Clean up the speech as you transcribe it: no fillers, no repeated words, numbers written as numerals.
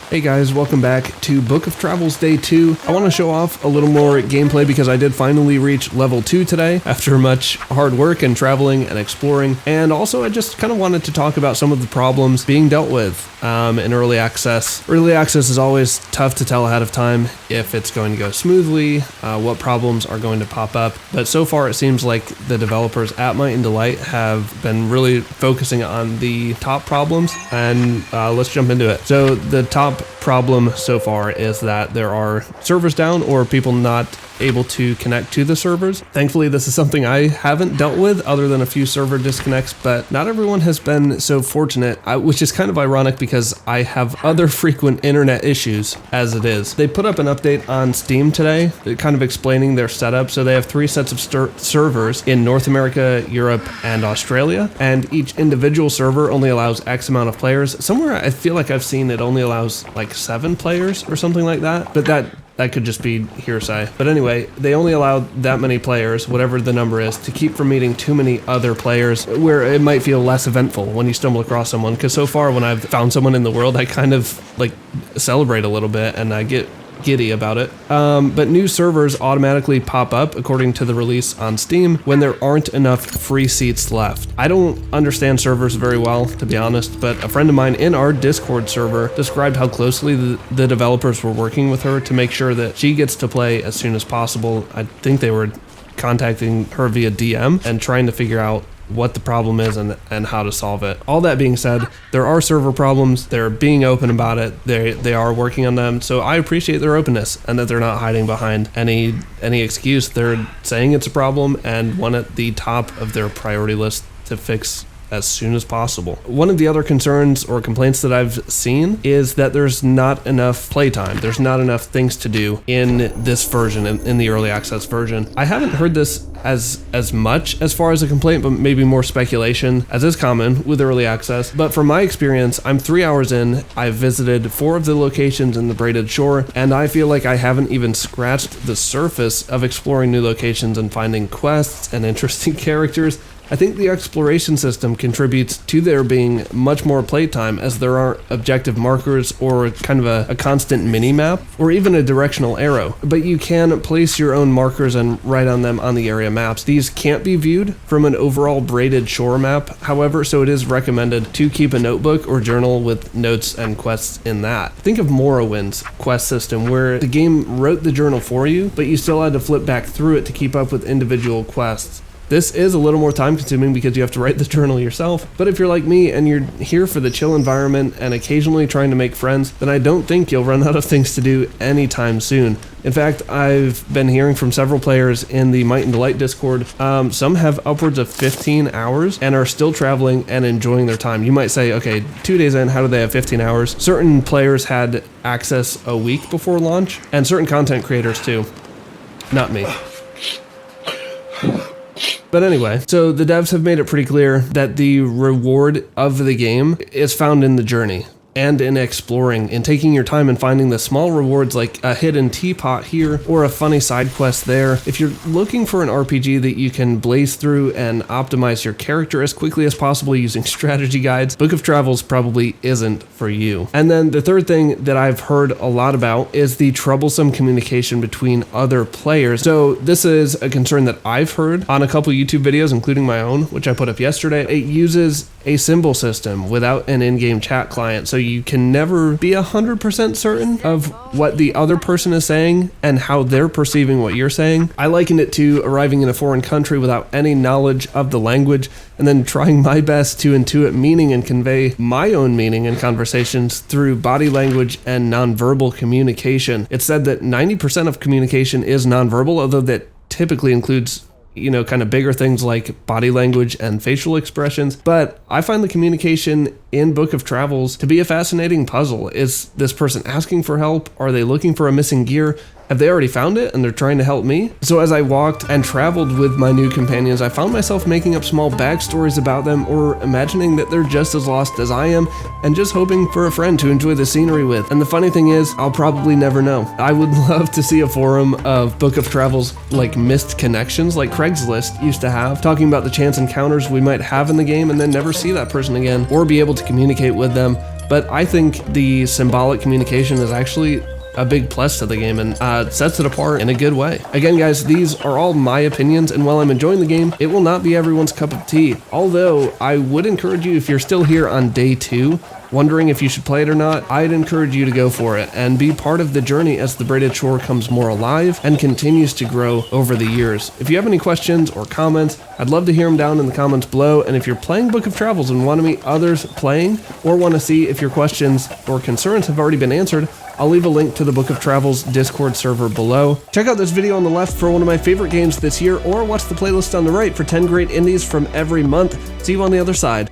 Hey guys, welcome back to Book of Travels Day 2. I want to show off a little more gameplay because I did finally reach level 2 today after much hard work and traveling and exploring. And also I just kind of wanted to talk about some of the problems being dealt with in early access. Early access is always tough to tell ahead of time if it's going to go smoothly, what problems are going to pop up. But so far it seems like the developers at Might and Delight have been really focusing on the top problems, and let's jump into it. So the top problem so far is that there are servers down or people not able to connect to the servers. Thankfully, this is something I haven't dealt with other than a few server disconnects, but not everyone has been so fortunate, which is kind of ironic because I have other frequent internet issues as it is. They put up an update on Steam today, kind of explaining their setup. So they have 3 sets of servers in North America, Europe, and Australia, and each individual server only allows X amount of players. Somewhere I feel like I've seen it only allows like 7 players or something like that, but that could just be hearsay. But anyway, they only allow that many players, whatever the number is, to keep from meeting too many other players where it might feel less eventful when you stumble across someone. Because so far when I've found someone in the world, I kind of like celebrate a little bit and I get giddy about it. But new servers automatically pop up according to the release on Steam when there aren't enough free seats left. I don't understand servers very well, to be honest, but a friend of mine in our Discord server described how closely the developers were working with her to make sure that she gets to play as soon as possible. I think they were contacting her via DM and trying to figure out what the problem is and how to solve it. All that being said, there are server problems. They're being open about it. They are working on them. So I appreciate their openness and that they're not hiding behind any excuse. They're saying it's a problem and one at the top of their priority list to fix as soon as possible. One of the other concerns or complaints that I've seen is that there's not enough playtime. There's not enough things to do in this version, in the early access version. I haven't heard this as much as far as a complaint, but maybe more speculation, as is common with early access. But from my experience, I'm 3 hours in. I've visited 4 of the locations in the Braided Shore, and I feel like I haven't even scratched the surface of exploring new locations and finding quests and interesting characters. I think the exploration system contributes to there being much more playtime, as there aren't objective markers or kind of a constant mini-map or even a directional arrow, but you can place your own markers and write on them on the area maps. These can't be viewed from an overall Braided Shore map, however, so it is recommended to keep a notebook or journal with notes and quests in that. Think of Morrowind's quest system, where the game wrote the journal for you, but you still had to flip back through it to keep up with individual quests. This is a little more time consuming because you have to write the journal yourself, but if you're like me and you're here for the chill environment and occasionally trying to make friends, then I don't think you'll run out of things to do anytime soon. In fact, I've been hearing from several players in the Might and Delight Discord, some have upwards of 15 hours and are still traveling and enjoying their time. You might say, okay, 2 days in, how do they have 15 hours? Certain players had access a week before launch, and certain content creators too. Not me. But anyway, so the devs have made it pretty clear that the reward of the game is found in the journey and in exploring, in taking your time and finding the small rewards like a hidden teapot here or a funny side quest there. If you're looking for an RPG that you can blaze through and optimize your character as quickly as possible using strategy guides, Book of Travels probably isn't for you. And then the third thing that I've heard a lot about is the troublesome communication between other players. So this is a concern that I've heard on a couple YouTube videos, including my own, which I put up yesterday. It uses a symbol system without an in-game chat client, so you can never be 100% certain of what the other person is saying and how they're perceiving what you're saying. I likened it to arriving in a foreign country without any knowledge of the language and then trying my best to intuit meaning and convey my own meaning in conversations through body language and nonverbal communication. It's said that 90% of communication is nonverbal, although that typically includes kind of bigger things like body language and facial expressions. But I find the communication in Book of Travels to be a fascinating puzzle. Is this person asking for help? Are they looking for a missing gear? Have they already found it and they're trying to help me? So as I walked and traveled with my new companions, I found myself making up small backstories about them or imagining that they're just as lost as I am and just hoping for a friend to enjoy the scenery with. And the funny thing is, I'll probably never know. I would love to see a forum of Book of Travels like missed connections like Craigslist used to have, talking about the chance encounters we might have in the game and then never see that person again or be able to communicate with them. but I think the symbolic communication is actually a big plus to the game and sets it apart in a good way. Again, guys, these are all my opinions, and while I'm enjoying the game, it will not be everyone's cup of tea. Although, I would encourage you, if you're still here on day 2, wondering if you should play it or not, I'd encourage you to go for it and be part of the journey as the Braided Shore comes more alive and continues to grow over the years. If you have any questions or comments, I'd love to hear them down in the comments below, and if you're playing Book of Travels and want to meet others playing, or want to see if your questions or concerns have already been answered, I'll leave a link to the Book of Travels Discord server below. Check out this video on the left for one of my favorite games this year, or watch the playlist on the right for 10 great indies from every month. See you on the other side.